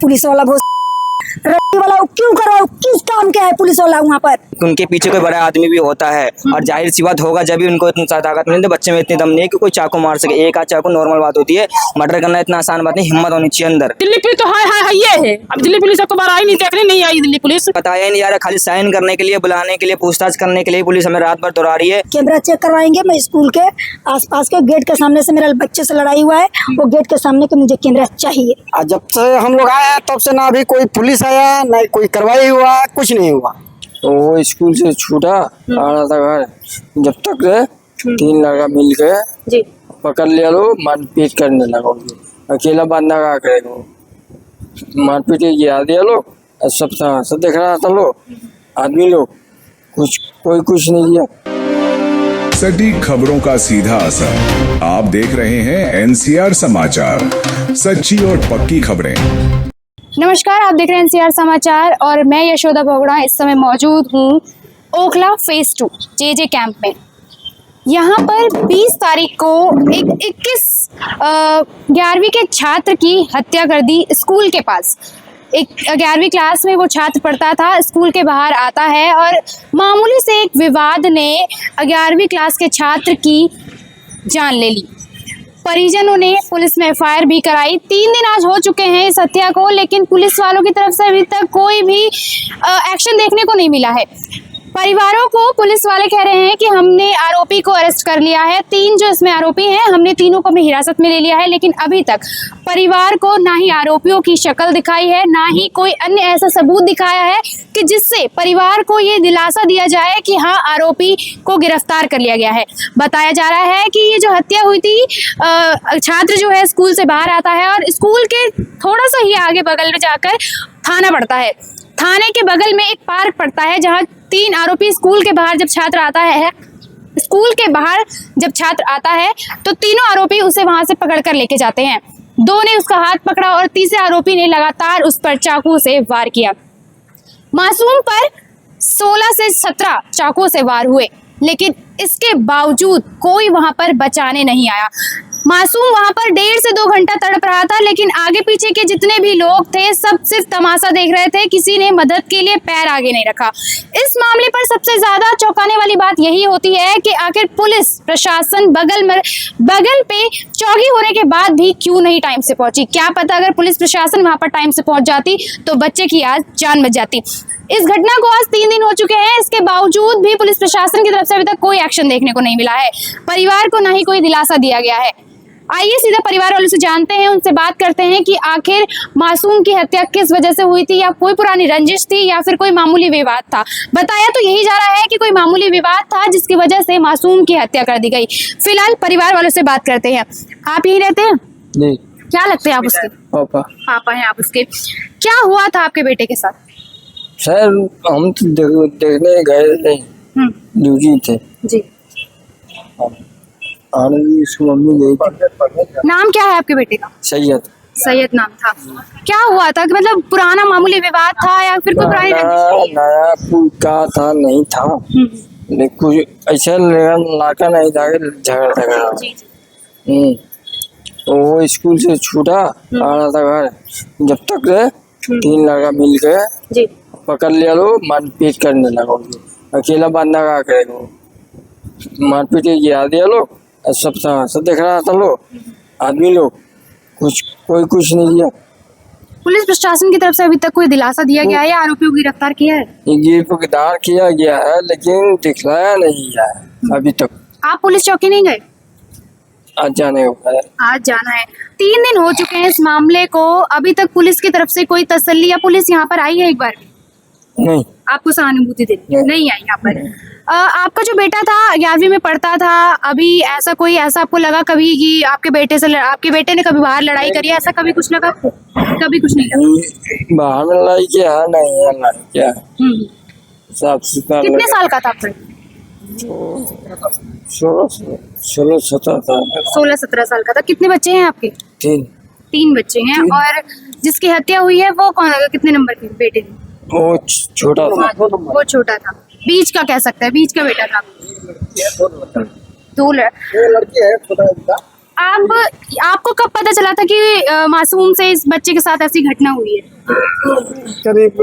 Police वाला बहुत रट्टी वाला क्यों कर रहा है, किस काम का है पुलिस वाला वहाँ पर। उनके पीछे कोई बड़ा आदमी भी होता है और जाहिर सी बात होगा जब भी उनको इतनी ताकत नहीं, तो बच्चे में इतनी दम नहीं है कि कोई चाकू मार सके। एक आध चाकू नॉर्मल बात होती है, मर्डर करना इतना आसान बात नहीं, हिम्मत होनी चाहिए अंदर। दिल्ली पुलिस तो हाय ये है। अब दिल्ली पुलिस को बार आई नहीं, देखने नहीं आई दिल्ली पुलिस। बताया ही नहीं जा रहा, खाली साइन करने के लिए, बुलाने के लिए, पूछताछ करने के लिए पुलिस हमें रात भर दौड़ा रही है। कैमरा चेक करवाएंगे, मैं स्कूल के आसपास के गेट के सामने से मेरा बच्चे से लड़ाई हुआ है, वो गेट के सामने के मुझे कैमरा चाहिए। जब से हम लोग आए हैं तब से ना अभी कोई पुलिस आया ना कोई कार्रवाई हुआ, कुछ नहीं हुआ। तो वो स्कूल से छूटा आ रहा था घर, जब तक 3 लड़का मिल के जी पकड़ लिया, लो मारपीट करने लगा। अकेला बंदा का करेगा, मारपीट गिरा दिया लोग, सब देख रहा था लोग, आदमी लोग कुछ नहीं किया। सटीक खबरों का सीधा असर। आप देख रहे हैं NCR समाचार, सच्ची और पक्की खबरें। नमस्कार, आप देख रहे हैं NCR समाचार और मैं यशोदा बोगड़ा इस समय मौजूद हूँ ओखला फेज 2 JJ कैंप में। यहाँ पर 20 तारीख को एक 11वीं के छात्र की हत्या कर दी स्कूल के पास। एक 11वीं क्लास में वो छात्र पढ़ता था, स्कूल के बाहर आता है और मामूली से एक विवाद ने 11वीं क्लास के छात्र की जान ले ली। परिजनों ने पुलिस में FIR भी कराई। 3 दिन आज हो चुके हैं इस हत्या को, लेकिन पुलिस वालों की तरफ से अभी तक कोई भी एक्शन देखने को नहीं मिला है। परिवारों को पुलिस वाले कह रहे हैं कि हमने आरोपी को अरेस्ट कर लिया है, 3 जो इसमें आरोपी हैं हमने तीनों को अपनी हिरासत में ले लिया है, लेकिन अभी तक परिवार को ना ही आरोपियों की शक्ल दिखाई है, ना ही कोई अन्य ऐसा सबूत दिखाया है कि जिससे परिवार को ये दिलासा दिया जाए कि हाँ आरोपी को गिरफ्तार कर लिया गया है। बताया जा रहा है कि ये जो हत्या हुई थी, छात्र जो है स्कूल से बाहर आता है और स्कूल के थोड़ा सा ही आगे बगल में जाकर थाना पड़ता है। थाने के बगल में एक पार्क पड़ता है जहाँ 3 आरोपी स्कूल के बाहर जब छात्र आता है तो तीनों आरोपी उसे वहां से पकड़ कर लेके जाते हैं। 2 ने उसका हाथ पकड़ा और तीसरे आरोपी ने लगातार उस पर चाकू से वार किया। मासूम पर 16 से 17 चाकू से वार हुए, लेकिन इसके बावजूद कोई वहां पर बचाने नहीं आया। मासूम वहां पर 1.5 से 2 घंटा तड़प रहा था, लेकिन आगे पीछे के जितने भी लोग थे सब सिर्फ तमाशा देख रहे थे, किसी ने मदद के लिए पैर आगे नहीं रखा। इस मामले पर सबसे ज्यादा चौंकाने वाली बात यही होती है कि आखिर पुलिस प्रशासन बगल पे चौकी होने के बाद भी क्यों नहीं टाइम से पहुंची। क्या पता अगर पुलिस प्रशासन वहां पर टाइम से पहुंच जाती तो बच्चे की आज जान बच जाती। इस घटना को आज 3 दिन हो चुके हैं, इसके बावजूद भी पुलिस प्रशासन की तरफ से अभी तक कोई एक्शन देखने को नहीं मिला है। परिवार को ना ही कोई दिलासा दिया गया है। आइए सीधा परिवार वालों से जानते हैं, उनसे बात करते हैं कि आखिर मासूम की हत्या किस वजह से हुई थी, या कोई पुरानी रंजिश थी या फिर कोई मामूली विवाद था। बताया तो यही जा रहा है कि कोई मामूली विवाद था जिसकी वजह से मासूम की हत्या कर दी गई। फिलहाल परिवार वालों से बात करते हैं। आप यहीं रहते हैं? नहीं, क्या लगते हैं आप उसके? पापा हैं आप उसके। क्या हुआ था आपके बेटे के साथ? सर हम तो देखने गए नहीं, ड्यूटी थे जी। उसकी मम्मी गई थी। नाम क्या है आपके बेटे का? सैयद नाम था। क्या हुआ था कि मतलब पुराना मामूली विवाद था या फिर कोई पुरानी रंजिश? नया क्या था नहीं था, लेकिन कुछ ऐसा लड़का नहीं था झगड़ा। तो वो स्कूल से छूटा आ रहा था घर, जब तक 3 लड़का मिल के पकड़ लिया, लो मारपीट करने लगा। अकेला बंदा का करेगा, मारपीट गिरा दिया लोग, सब देख रहा था लोग, आदमी लोग कुछ नहीं किया। पुलिस प्रशासन की तरफ से अभी तक कोई दिलासा दिया गया है या आरोपियों को गिरफ्तार किया है? गिरफ्तार किया गया है लेकिन दिखलाया नहीं गया है अभी तक। आप पुलिस चौकी नहीं गए? आज जाने होगा, आज जाना है। 3 दिन हो चुके हैं इस मामले को, अभी तक पुलिस की तरफ से कोई तसल्ली या पुलिस यहाँ पर आई है एक बार भी? नहीं। आपको सहानुभूति देने नहीं आई यहाँ पर? आपका जो बेटा था 11वीं में पढ़ता था, अभी ऐसा आपको लगा कभी कि आपके बेटे ने कभी बाहर लड़ाई करी, ऐसा कभी कुछ लगा? कभी कुछ नहीं लगा। बाहर में लड़ाई किया नहीं लड़ाई किया। कितने साल का था आपका? 16-17 साल का था। कितने बच्चे हैं आपके? 3 बच्चे हैं। और जिसकी हत्या हुई है वो कितने नंबर के बेटे थे? वो छोटा था। वो छोटा था, बीच का कह सकते हैं, बीच का बेटा था। 2 लड़के हैं। आपको कब पता चला था कि मासूम से इस बच्चे के साथ ऐसी घटना हुई है? करीब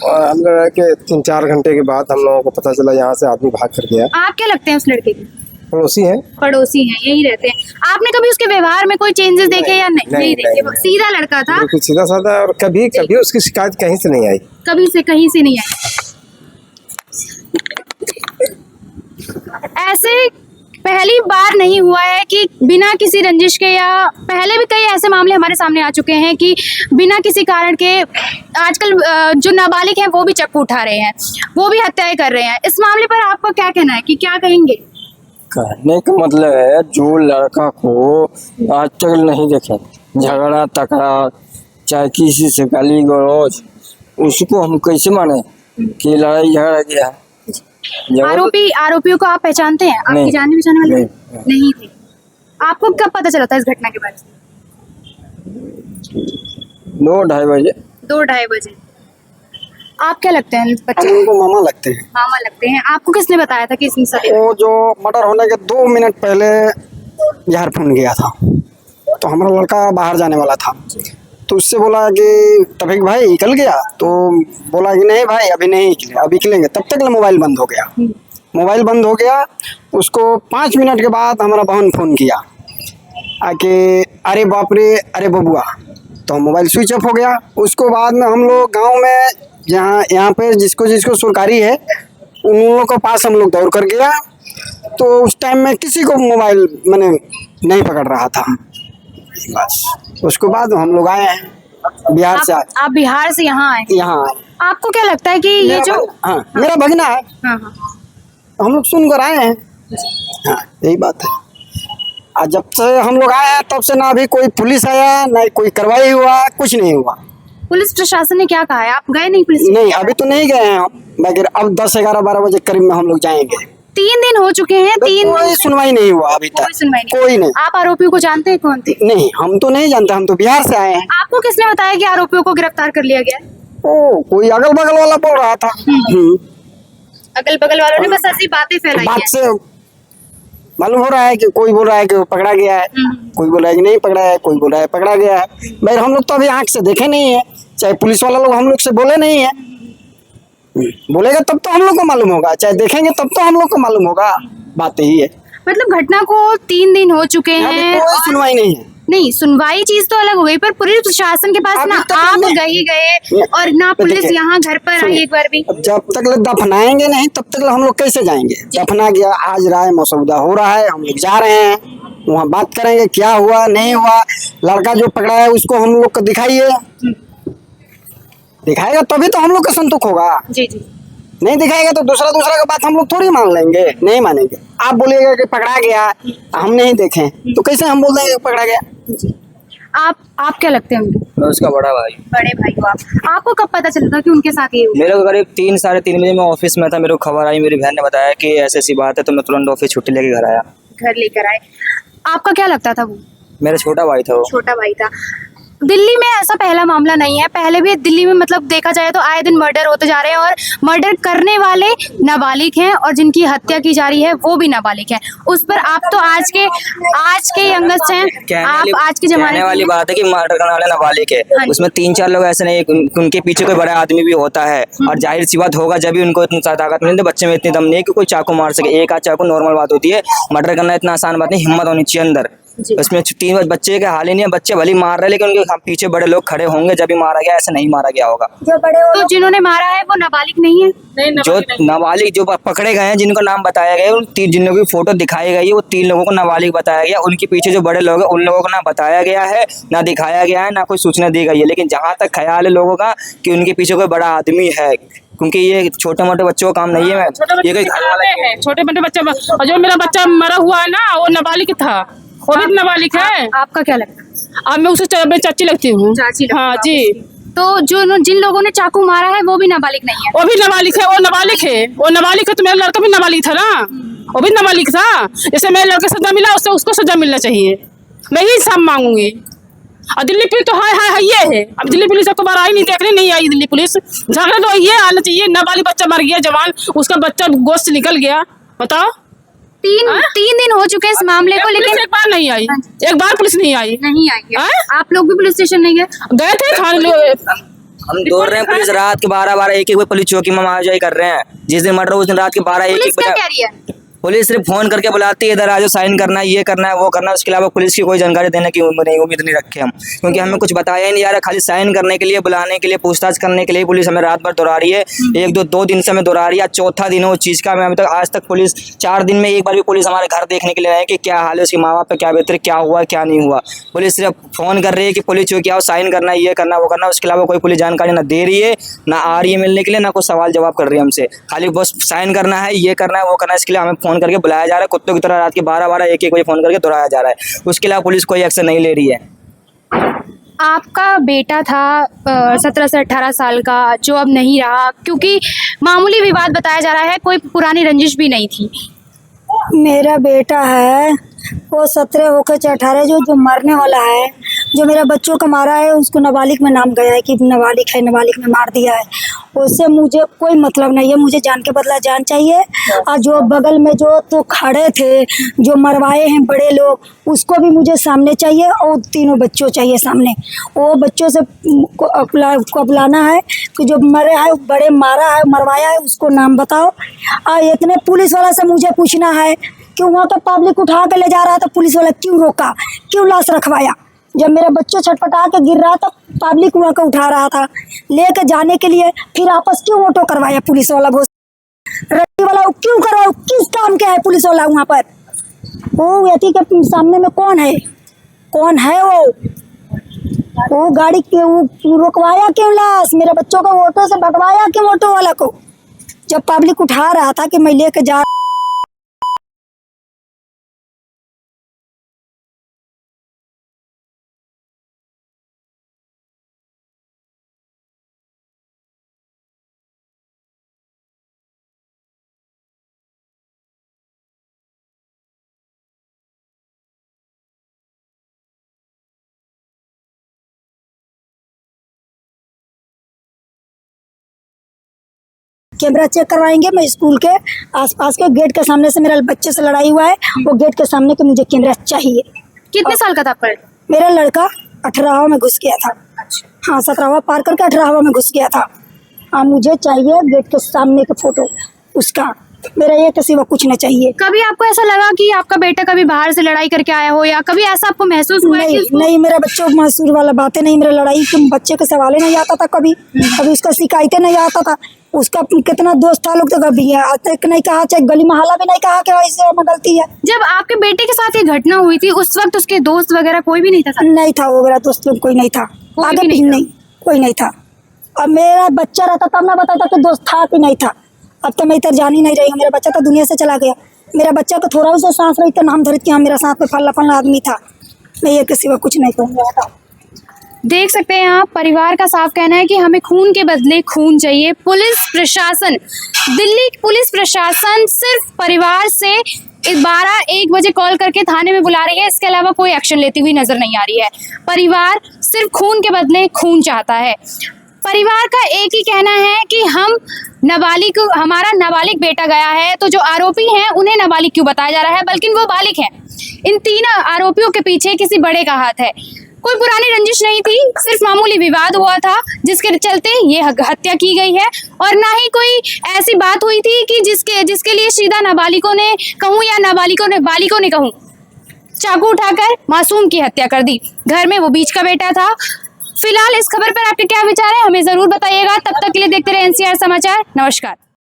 हम लोग के 3-4 घंटे के बाद हम लोगों को पता चला यहाँ से आदमी भाग कर गया। आप क्या लगते हैं उस लड़के के? पड़ोसी है। पड़ोसी हैं, यही रहते हैं। आपने कभी उसके व्यवहार में कोई चेंजेस देखे या नहीं देखे? सीधा लड़का था, बिल्कुल सीधा साधा, और कभी उसकी शिकायत कहीं से नहीं आई। कहीं से नहीं आई। ऐसे पहली बार नहीं हुआ है कि बिना किसी रंजिश के, या पहले भी कई ऐसे मामले हमारे सामने आ चुके हैं कि बिना किसी कारण के आजकल जो नाबालिग हैं वो भी चक्कू उठा रहे हैं, वो भी हत्याएं कर रहे हैं। इस मामले पर आपका क्या कहना है, कि क्या कहेंगे? कहने का मतलब है, जो लड़का को आज तक नहीं देखे झगड़ा तकरार, चाहे किसी से गाली गलौज, उसको हम कैसे माने कि लड़ाई झगड़ा किया है? आरोपियों को आप पहचानते हैं? आपकी जानने पहचाने वाले नहीं थे? आपको कब पता चला था इस घटना के बारे में? 2-2:30 बजे। 2-2:30 बजे। आप क्या लगते हैं बच्चे? उनको मामा लगते हैं। मामा लगते हैं। आपको किसने बताया था कि इसमें सब? वो जो मर्डर होने के 2 मिनट पहले यार फोन गया था, तो हमारा लड़का बाहर जाने वाला था, तो उससे बोला कि तफीक भाई निकल गया, तो बोला कि नहीं भाई अभी नहीं निकले, अभी निकलेंगे। तब तक मोबाइल बंद हो गया। मोबाइल बंद हो गया, उसको 5 मिनट के बाद हमारा बहन फ़ोन किया आके, अरे बाप रे, अरे बबुआ, तो मोबाइल स्विच ऑफ हो गया। उसको बाद में हम लोग गांव में यहाँ पे जिसको सरकारी है उन लोगों के पास हम लोग दौड़ कर गया, तो उस टाइम में किसी को मोबाइल मैंने नहीं पकड़ रहा था। बस उसके बाद हम लोग आए हैं बिहार से। आप बिहार से यहाँ आए? यहाँ आए। आपको क्या लगता है कि ये जो मेरा भगना है, हाँ, हम लोग सुन कर आए हैं। हाँ, यही बात है। आज जब से हम लोग आए हैं तब से ना अभी कोई पुलिस आया, ना कोई कार्रवाई हुआ, कुछ नहीं हुआ। पुलिस प्रशासन ने क्या कहा है? आप गए नहीं पुलिस? नहीं, अभी तो नहीं गए हैं हम, मगर अब 10, 11, 12 बजे करीब में हम लोग जाएंगे। 3 दिन हो चुके हैं, 3 कोई सुनवाई नहीं हुआ अभी तक, कोई नहीं। आप आरोपियों को जानते हैं कौन थे? नहीं, हम तो नहीं जानते, हम तो बिहार से आए हैं। आपको किसने बताया कि आरोपियों को गिरफ्तार कर लिया गया? ओ, कोई अगल बगल वाला बोल रहा था। अगल बगल वालों ने बस ऐसी बातें फैलाई बात है। से मालूम हो रहा है कि कोई बोल रहा है कि वो पकड़ा गया है, कोई बोल रहा है कि नहीं पकड़ा है, कोई बोल रहा है पकड़ा गया है। भाई हम लोग तो अभी आंख से देखे नहीं है, चाहे पुलिस वाला लोग हम लोग से बोले नहीं है। बोलेगा तब तो हम लोग को मालूम होगा, चाहे देखेंगे तब तो हम लोग को मालूम होगा। बात यही है। मतलब घटना को 3 दिन हो चुके हैं, कोई सुनवाई नहीं है। नहीं, सुनवाई चीज तो अलग हो गई, पर पुलिस प्रशासन के पास ना आप गए और ना पुलिस यहाँ घर पर आई एक बार भी। जब तक दफनाएंगे नहीं तब तक हम लोग कैसे जाएंगे? दफना गया, आज राय मसौदा हो रहा है, हम लोग जा रहे हैं, वहाँ बात करेंगे क्या हुआ नहीं हुआ। लड़का जो पकड़ा है उसको हम लोग को दिखाइए, दिखाएगा तभी तो हम लोग का संतुक होगा। जी जी। नहीं दिखाएगा तो दूसरा का बात हम लोग थोड़ी मान लेंगे, नहीं मानेंगे। आप बोलिएगा कि पकड़ा गया, हम नहीं देखें, तो कैसे हम बोल देंगे पकड़ा गया? आप क्या लगते हैं उनके? मैं उसका बड़ा भाई। बड़े भाई को आपको कब पता चला था कि उनके साथ ये हुआ? मेरे को करीब 3, 3:30 बजे मैं ऑफिस में था, मेरे को खबर आई, मेरी बहन ने बताया कि ऐसी ऐसी बात है, तो मैं तुरंत ऑफिस छुट्टी लेके घर आया। घर लेकर आए। आपका क्या लगता था वो? मेरा छोटा भाई था वो। छोटा भाई था। दिल्ली में ऐसा पहला मामला नहीं है, पहले भी दिल्ली में मतलब देखा जाए तो आए दिन मर्डर होते जा रहे हैं, और मर्डर करने वाले नाबालिग हैं और जिनकी हत्या की जा रही है वो भी नाबालिग हैं। उस पर आप तो आज के यंगस्ट हैं, आप आज के जमाने वाली बात है कि मर्डर करने वाले नाबालिग है, उसमें 3-4 लोग ऐसे नहीं, उनके पीछे कोई बड़ा आदमी भी होता है, और जाहिर सी बात होगा जब भी उनको इतनी ताकत मिलती है। बच्चे में इतनी दम नहीं है कि कोई चाकू मार सके। एक आध चाकू नॉर्मल बात होती है, मर्डर करना इतना आसान बात नहीं, हिम्मत होनी चाहिए अंदर। इसमें 3 बच्चे के हाल ही नहीं है, बच्चे भले मार रहे लेकिन उनके पीछे बड़े लोग खड़े होंगे जब भी मारा गया, ऐसे नहीं मारा गया होगा। जो बड़े तो जिन्होंने मारा है वो नाबालिग नहीं है? जो नाबालिग जो पकड़े गए हैं, जिनको नाम बताया गया, उन 3 जिन लोगों की फोटो दिखाई गई है, वो 3 लोगों को नाबालिग बताया गया। उनके पीछे जो बड़े लोग हैं उन लोगों को ना बताया गया है, ना दिखाया गया है, ना कोई सूचना दी गई है। लेकिन जहाँ तक ख्याल है लोगों का कि उनके पीछे कोई बड़ा आदमी है, क्योंकि ये छोटे मोटे बच्चों का काम नहीं है। ये कोई छोटे मोटे बच्चे, और जो मेरा बच्चा मरा हुआ है ना वो नाबालिग था, वो भी नाबालिग है। आपका क्या लगता है? अब मैं उसे मैं चाची लगती हूँ। चाची? हाँ जी। तो जिन लोगों ने चाकू मारा है वो भी नाबालिग नहीं है? वो भी नाबालिग है, वो नाबालिग है, वो नाबालिग है। तो मेरा लड़का भी नाबालिग था ना, वो भी नाबालिग था। जैसे मेरे लड़के सजा मिला उसको सजा मिलना चाहिए, मैं ही सब मांगूंगी। और दिल्ली पुलिस तो है ये है। अब दिल्ली पुलिस को बार आई नहीं, देखने नहीं आई दिल्ली पुलिस। झगड़ा तो ये आना चाहिए, नाबालिग बच्चा मर गया जवान, उसका बच्चा गोश्त निकल गया, बताओ तीन दिन हो चुके हैं इस मामले को, पुलिस लेकिन एक बार नहीं आई, एक बार पुलिस नहीं आई। नहीं आई है। हाँ? आप लोग भी पुलिस स्टेशन नहीं गए? गए थे थाने हम दौड़ रहे हैं, पुलिस रात के 12 एक एक बजे पुलिस चौकी में आवाजाही कर रहे हैं। जिस दिन मर्डर उस दिन रात के 12 एक पुलिस क्या बजे कह रही है? पुलिस सिर्फ फोन करके बुलाती है, इधर आ जाओ, साइन करना है, ये करना है, वो करना है। उसके अलावा पुलिस की कोई जानकारी देने की उम्मीद नहीं रखे हम, क्योंकि हमें कुछ बताया ही नहीं जा रहा। खाली साइन करने के लिए, बुलाने के लिए, पूछताछ करने के लिए पुलिस हमें रात भर दौड़ा रही है। एक दो दिन से हमें दौड़ा रही है, चौथा दिन है उस चीज़ का। मैं अभी तक आज तक पुलिस 4 दिन में एक बार भी पुलिस हमारे घर देखने के लिए आए कि क्या हाल है, उसके माँ बाप का क्या बेहतर, क्या हुआ क्या नहीं हुआ। पुलिस सिर्फ फोन कर रही है कि पुलिस चौकी आओ, साइन करना है, ये करना वो करना। उसके अलावा कोई पुलिस जानकारी ना दे रही है, ना आ रही है मिलने के लिए, ना कोई सवाल जवाब कर रही है हमसे। खाली बस साइन करना है, ये करना है, वो करना है। इसके लिए हमें फोन करके बुलाया जा रहा है, कुत्तों की तरह रात के 12 एक बजे फोन करके दोहराया जा रहा है। उसके अलावा पुलिस कोई एक्शन नहीं ले रही है। आपका बेटा था 17 से 18 साल का, जो अब नहीं रहा, क्योंकि मामूली विवाद बताया जा रहा है, कोई पुरानी रंजिश भी नहीं थी। मेरा बेटा है वो 17 होकर 18, जो मरने वाला है, जो मेरा बच्चों का मारा है, उसको नाबालिग में नाम गया है कि नाबालिग है, नाबालिग में मार दिया है। उससे मुझे कोई मतलब नहीं है, मुझे जान के बदला जान चाहिए। और जो बगल में जो तो खड़े थे, जो मरवाए हैं बड़े लोग, उसको भी मुझे सामने चाहिए, और तीनों बच्चों चाहिए सामने। वो बच्चों से को बुलाना है कि जो मरे है, बड़े मारा है, मरवाया है, उसको नाम बताओ। और इतने पुलिस वाला से मुझे पूछना है कि वहाँ तो पब्लिक उठा के ले जा रहा था, पुलिस वाला क्यों रोका, क्यों लाश रखवाया? जब मेरा बच्चा छटपटा के गिर रहा था, पब्लिक वहाँ का उठा रहा था लेके जाने के लिए, फिर आपस क्यों ऑटो करवाया पुलिस वाला? रट्टी वाला क्यों करवाया? किस काम के है पुलिस वाला वहाँ पर? वो व्यक्ति के सामने में कौन है वो गाड़ी वो रुकवाया क्यों लाश? मेरे बच्चों को ऑटो से भगवाया क्यों ऑटो वाला को? जब पब्लिक उठा रहा था कि मैं लेके जा। कैमरा चेक करवाएंगे। मैं स्कूल के आसपास के गेट के सामने से, मेरा बच्चे से लड़ाई हुआ है, वो गेट के सामने के मुझे कैमरा चाहिए। कितने साल का था पर? मेरा लड़का 18वां में घुस गया था। हाँ, 17वां पार करके 18वां में घुस गया था। हाँ, मुझे चाहिए गेट के सामने का फोटो उसका। मेरा ये के सिवा कुछ नहीं चाहिए। कभी आपको ऐसा लगा कि आपका बेटा कभी बाहर से लड़ाई करके आया हो, या कभी ऐसा आपको महसूस हुआ है? नहीं, मेरा बच्चों को महसूस वाला बातें नहीं। मेरा लड़ाई के बच्चे के सवाल नहीं आता था कभी उसका शिकायतें नहीं आता था। उसका कितना दोस्त था लोग तो कभी आज तक नहीं कहा, चाहे गली मोहल्ला भी नहीं कहा कि ऐसे में गलती है। जब आपके बेटे के साथ ये घटना हुई थी, उस वक्त उसके दोस्त वगैरह कोई भी नहीं था? नहीं था, वो मेरा दोस्त लोग कोई नहीं था, आगे भी नहीं कोई नहीं था। अब मेरा बच्चा रहता तब मैं बताता कि दोस्त था कि नहीं था। अब तो मैं इधर जान ही नहीं रही हूँ, मेरा बच्चा तो दुनिया से चला गया। मेरा बच्चा को थोड़ा सा सांस रही तो नाम धरती कि हाँ मेरा साथ में फल्ला आदमी था। मैं ये किसी को कुछ नहीं कहूँगा। देख सकते हैं आप, परिवार का साफ कहना है कि हमें खून के बदले खून चाहिए। पुलिस प्रशासन, दिल्ली पुलिस प्रशासन सिर्फ परिवार से 12-1 बजे कॉल करके थाने में बुला रही है, इसके अलावा कोई एक्शन लेती हुई नजर नहीं आ रही है। परिवार सिर्फ खून के बदले खून चाहता है। परिवार का एक ही कहना है कि हमारा नाबालिग बेटा गया है, तो जो आरोपी हैं उन्हें नाबालिग क्यों बताया जा रहा है, बल्कि वो बालिग हैं। इन 3 आरोपियों के पीछे किसी बड़े का हाथ है। कोई पुरानी रंजिश नहीं थी, सिर्फ मामूली विवाद हुआ था जिसके चलते ये हत्या की गई है, और ना ही कोई ऐसी बात हुई थी कि जिसके लिए सीधा नाबालिगों ने कहूँ या बालिगों ने कहूँ चाकू उठाकर मासूम की हत्या कर दी। घर में वो बीच का बेटा था। फिलहाल इस खबर पर आपके क्या विचार है, हमें जरूर बताइएगा। तब तक के लिए देखते रहे NCR समाचार। नमस्कार।